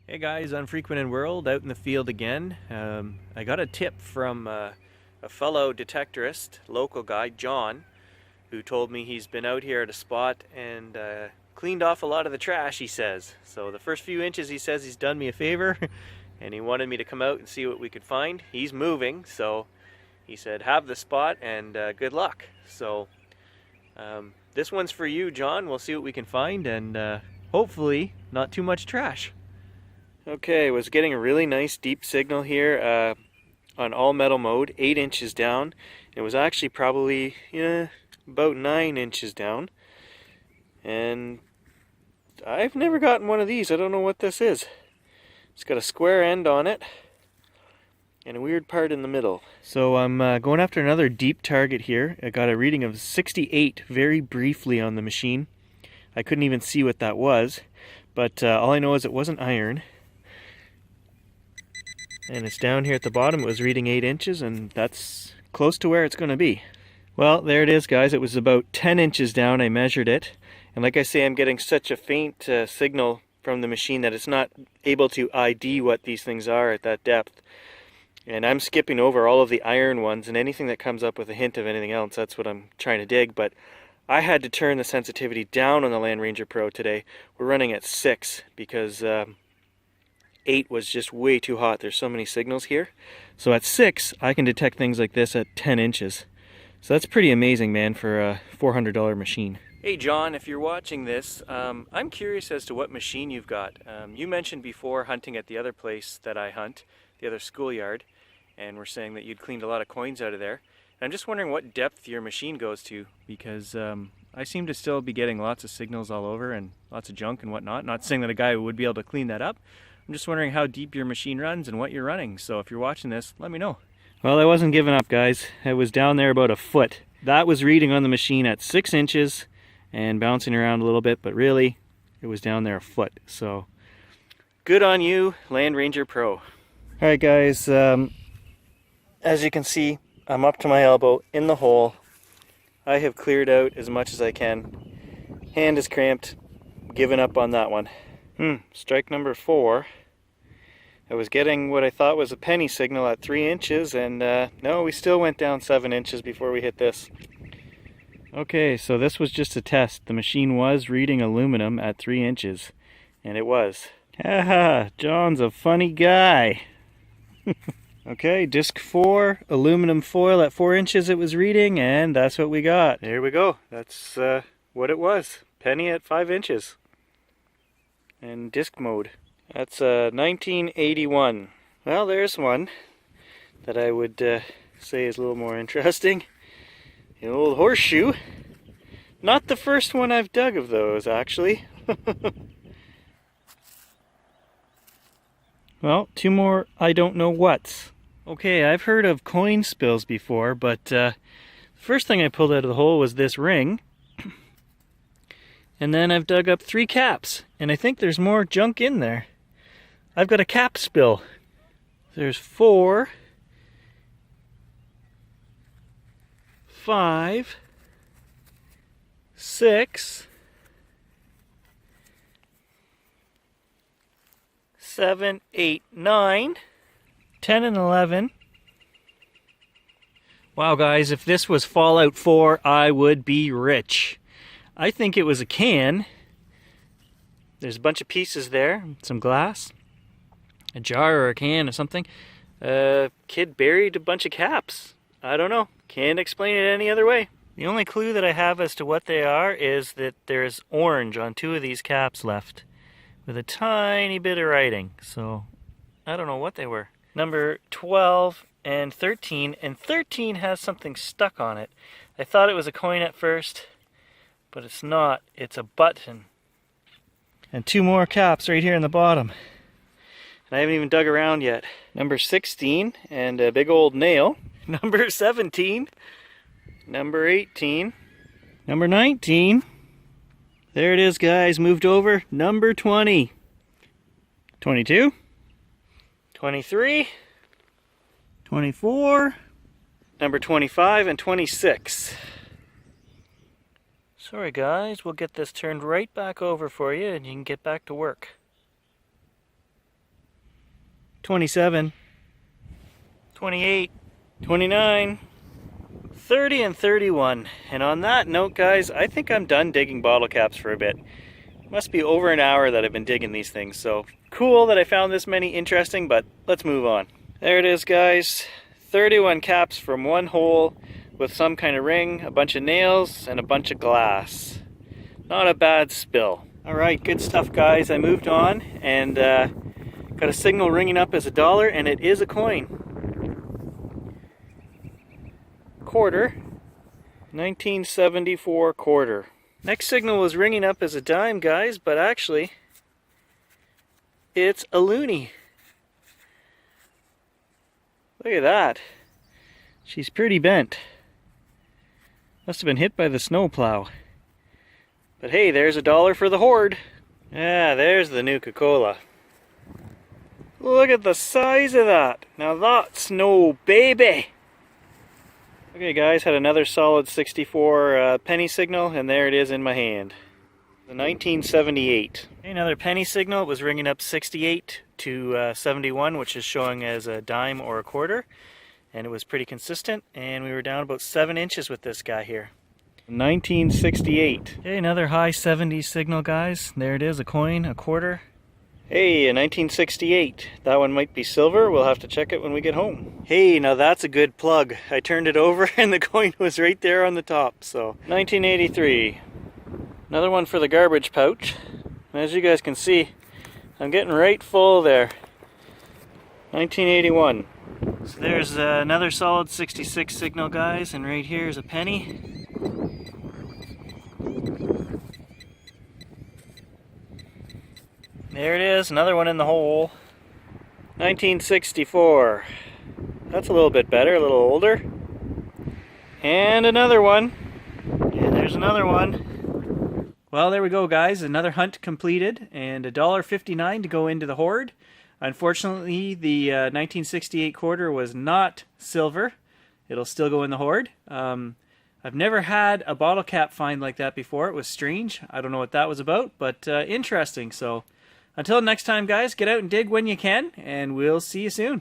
Hey guys, Unfrequented World, out in the field again. I got a tip from a fellow detectorist, local guy, John, who told me he's been out here at a spot and cleaned off a lot of the trash, he says. So the first few inches, he says he's done me a favor and he wanted me to come out and see what we could find. He's moving, so he said, have the spot and good luck. So this one's for you, John. We'll see what we can find and hopefully not too much trash. Okay, was getting a really nice deep signal here on all metal mode, 8 inches down. It was actually probably about 9 inches down. And I've never gotten one of these. I don't know what this is. It's got a square end on it and a weird part in the middle. So I'm going after another deep target here. I got a reading of 68 very briefly on the machine. I couldn't even see what that was, but all I know is it wasn't iron. And it's down here at the bottom. It was reading 8 inches, and that's close to where it's going to be. Well, there it is, guys. It was about 10 inches down. I measured it. And like I say, I'm getting such a faint signal from the machine that it's not able to ID what these things are at that depth. And I'm skipping over all of the iron ones, and anything that comes up with a hint of anything else, that's what I'm trying to dig. But I had to turn the sensitivity down on the Land Ranger Pro today. We're running at 6 because 8 was just way too hot. There's so many signals here. So at 6, I can detect things like this at 10 inches. So that's pretty amazing, man, for a $400 machine. Hey John, if you're watching this, I'm curious as to what machine you've got. You mentioned before hunting at the other place that I hunt, the other schoolyard, and were saying that you'd cleaned a lot of coins out of there. And I'm just wondering what depth your machine goes to, because I seem to still be getting lots of signals all over and lots of junk and whatnot. Not saying that a guy would be able to clean that up. I'm just wondering how deep your machine runs and what you're running. So if you're watching this, let me know. Well, I wasn't giving up, guys. I was down there about a foot. That was reading on the machine at 6 inches and bouncing around a little bit, but really, it was down there a foot. So good on you, Land Ranger Pro. All right, guys. As you can see, I'm up to my elbow in the hole. I have cleared out as much as I can. Hand is cramped. Given up on that one. Strike number 4. I was getting what I thought was a penny signal at 3 inches, and no, we still went down 7 inches before we hit this. Okay, so this was just a test. The machine was reading aluminum at 3 inches, and it was. Haha, John's a funny guy. Okay, disc 4, aluminum foil at 4 inches it was reading, and that's what we got. There we go. That's what it was. Penny at 5 inches. And disc mode. That's 1981. Well, there's one that I would say is a little more interesting. The old horseshoe. Not the first one I've dug of those, actually. Well, 2 more I don't know what's. Okay, I've heard of coin spills before, but the first thing I pulled out of the hole was this ring. And then I've dug up 3 caps, and I think there's more junk in there. I've got a cap spill. There's 4, 5, 6, 7, 8, 9, 10, and 11. Wow, guys, if this was Fallout 4, I would be rich. I think it was a can. There's a bunch of pieces there, some glass, a jar or a can or something. Kid buried a bunch of caps. I don't know. Can't explain it any other way. The only clue that I have as to what they are is that there's orange on 2 of these caps left with a tiny bit of writing. So I don't know what they were. Number 12 and 13, and 13 has something stuck on it. I thought it was a coin at first, but it's not. It's a button. And 2 more caps right here in the bottom. And I haven't even dug around yet. Number 16 and a big old nail. Number 17. Number 18. Number 19. There it is, guys. Moved over. Number 20. 22. 23. 24. Number 25 and 26. Sorry guys, we'll get this turned right back over for you and you can get back to work. 27, 28, 29, 30, and 31. And on that note, guys, I think I'm done digging bottle caps for a bit. Must be over an hour that I've been digging these things, so cool that I found this many interesting, but let's move on. There it is, guys. 31 caps from one hole with some kind of ring, a bunch of nails, and a bunch of glass. Not a bad spill. Alright, good stuff, guys. I moved on and got a signal ringing up as $1, and it is a coin. Quarter. 1974 quarter. Next signal was ringing up as a dime, guys, but actually it's a loonie. Look at that. She's pretty bent. Must have been hit by the snowplow. But hey, there's $1 for the hoard. Yeah, there's the Nuka-Cola. Look at the size of that. Now that's no baby. Okay guys, had another solid 64 penny signal, and there it is in my hand. The 1978. Okay, another penny signal. It was ringing up 68 to 71, which is showing as a dime or a quarter. And it was pretty consistent, and we were down about 7 inches with this guy here. 1968. Okay, another high 70s signal, guys. There it is, a coin, a quarter. Hey, a 1968. That one might be silver. We'll have to check it when we get home. Hey, now that's a good plug. I turned it over and the coin was right there on the top. So, 1983. Another one for the garbage pouch. As you guys can see, I'm getting right full there. 1981. So there's another solid 66 signal, guys, and right here is a penny. There it is, another one in the hole. 1964. That's a little bit better, a little older. And another one. And there's another one. Well, there we go, guys. Another hunt completed, and $1.59 to go into the hoard. Unfortunately, the 1968 quarter was not silver. It'll still go in the hoard. I've never had a bottle cap find like that before. It was strange. I don't know what that was about, but interesting. So until next time, guys, get out and dig when you can, and we'll see you soon.